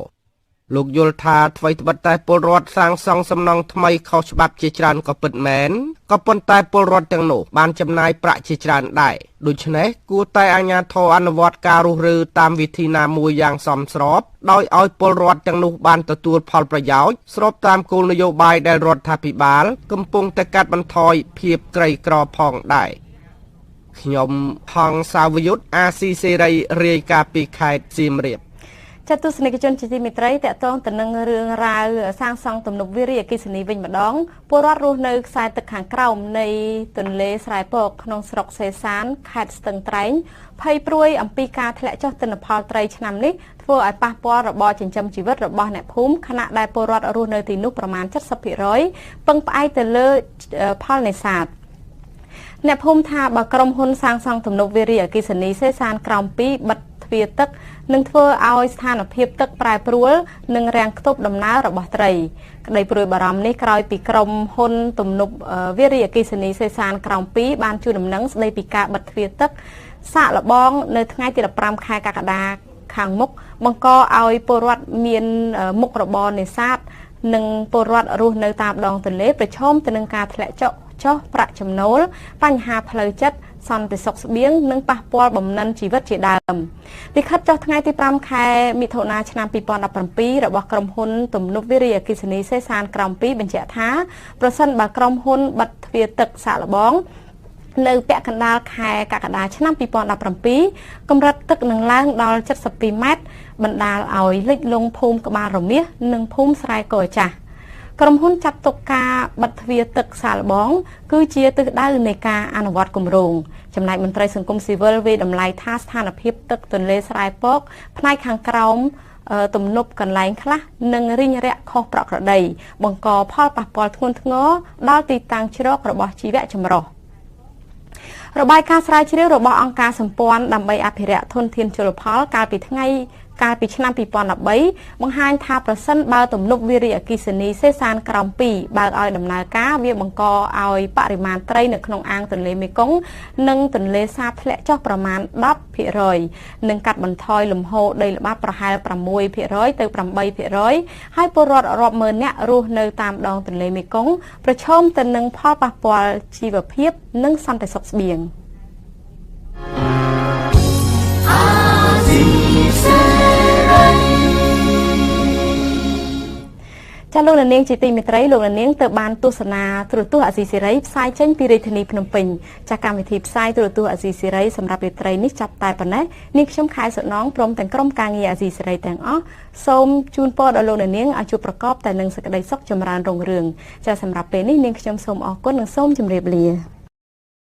លោកយល់ថាថ្មីត្បិតតែពលរដ្ឋសាងសង់សំណង់ថ្មីខុសច្បាប់ជាច្រើនក៏ពិតមែនក៏ប៉ុន្តែពលរដ្ឋទាំងនោះបានចំណាយប្រាក់ជាច្រើនដែរដូច្នេះគួរតែអាជ្ញាធរអនុវត្តការរុះរើតាមវិធីណាមួយយ៉ាងសមស្របដោយឲ្យពលរដ្ឋទាំងនោះបានទទួលផលប្រយោជន៍ស្របតាមគោលនយោបាយដែលរដ្ឋាភិបាលកំពុងតែកាត់បន្ថយភាពក្រីក្រផងដែរខ ខ្ញុំហងសាវយុទ្ធអាស៊ីសេរីរាយការណ៍ពីខេត្តសៀមរាប ចាត់ទស្សនិកជនជាទីមេត្រីតកតងទៅនឹងរឿងរ៉ាវសាងសង់ទំនប់វារីអគ្គិសនីវិញម្ដងពលរដ្ឋរស់នៅខ្សែទឹកខាងក្រោមនៃទន្លេស្រែពកក្នុងស្រុកសេសានខេត្តស្ទឹងត្រែងភ័យព្រួយអំពីការធ្លាក់ចុះទិន្នផលត្រីឆ្នាំនេះធ្វើឲ្យប៉ះពាល់របរចិញ្ចឹមជីវិតរបស់អ្នកភូមិខណៈដែលពលរដ្ឋរស់នៅទីនោះប្រមាណ 70% ពឹងផ្អែកទៅលើផលនេសាទ អ្នកភូមិថាបើក្រុមហ៊ុនសាងសង់ទំនប់វារីអគ្គិសនីសេសានក្រោម2បិទទ្វារទឹកនឹងធ្វើឲ្យស្ថានភាពទឹកប្រែប្រួលនិងរាំងខ្ទប់ដំណើររបស់ត្រីក្តីព្រួយបារម្ភនេះក្រោយពីក្រុមហ៊ុនទំនប់វារីអគ្គិសនីសេសានក្រោម2បានជួយដំណឹងស្តីពីការបិទទ្វារទឹកសាកល្បងនៅថ្ងៃទី 15 ខែកក្កដាខាងមុខបង្កឲ្យពលរដ្ឋមានមុខរបរនេសាទនិងពលរដ្ឋរស់នៅតាមដងទន្លេប្រឈមទៅនឹងការធ្លាក់ចុះប្រាក់ចំណូលបញ្ហាផ្លូវចិត្តសន្តិសុខស្បៀងនិងប៉ះពាល់បំណិនជីវិតជាដើមលិខិតចុះថ្ងៃទី 5 ខែមិថុនាឆ្នាំ 2017 របស់ក្រុមហ៊ុនទំនប់វារីអគ្គិសនីសេសានក្រោម2បញ្ជាក់ថាប្រសិនបើក្រុមហ៊ុនបិទទ្វារទឹកសាកល្បងនៅពាក់កណ្ដាលខែកក្កដាឆ្នាំ 2017 កម្រិតទឹកនឹងឡើងដល់ 72 ម៉ែត្របណ្ដាលឲ្យលិចលង់ភូមិក្បាលរមាសនិងភូមិស្រែកោចាស់ក្រុមហ៊ុនចាត់ទុកការបិទទ្វារទឹកសាកល្បងគឺជាទិសដៅនៃការអនុវត្តគម្រោងចំណែកមន្ត្រីសង្គមស៊ីវិលវាតម្លៃថាស្ថានភាពទឹកទន្លេស្រែពកផ្នែកខាងក្រោមទំនប់កន្លែងខ្លះនិងរិញរៈខុសប្រក្រតីបង្កផលប៉ះពាល់ធ្ងន់ធ្ងរដល់ទីតាំងជ្រករបស់ជីវៈចម្រុះរបាយការណ៍ស្រាវជ្រាវរបស់អង្គការសម្ព័ន្ធដើម្បីអភិរក្សធនធានជលផលកាលពីឆ្នាំ 2013 បង្ហាញថាប្រសិនបើទំនប់វារីអគ្គិសនីសេសានក្រោម2បើកឲ្យដំណើរការវាបង្កឲ្យបរិមាណត្រីនៅក្នុងអាងទន្លេមេគង្គនិងទន្លេសាបធ្លាក់ចុះប្រមាណ 10% និងកាត់បន្ថយលំហូរដីល្បាប់ប្រហែល 6% ទៅ 8% ហើយពលរដ្ឋរាប់ម៉ឺននាក់រស់នៅតាមដងទន្លេមេគង្គប្រឈមទៅនឹងផលប៉ះពាល់ជីវភាពនិងសន្តិសុខស្បៀងចាលោកនាងជាទីមេត្រីលោកនាងទៅបានទស្សនាទូរទស្សន៍អាស៊ីសេរីផ្សាយចេញពីរាជធានីភ្នំពេញចាកម្មវិធីផ្សាយទូរទស្សន៍អាស៊ីសេរីសម្រាប់រាត្រីនេះចាប់តែប៉ុណ្ណេះនាងខ្ញុំខែសុណងព្រមទាំងក្រុមការងារអាស៊ីសេរីទាំងអស់សូមជូនពរដល់លោកនាងឲ្យជួបប្រកបតែនឹងសេចក្តីសុខចម្រើនរុងរឿងចាសម្រាប់ពេលនេះនាងខ្ញុំសូមអរគុណនិងសូមជម្រាបលា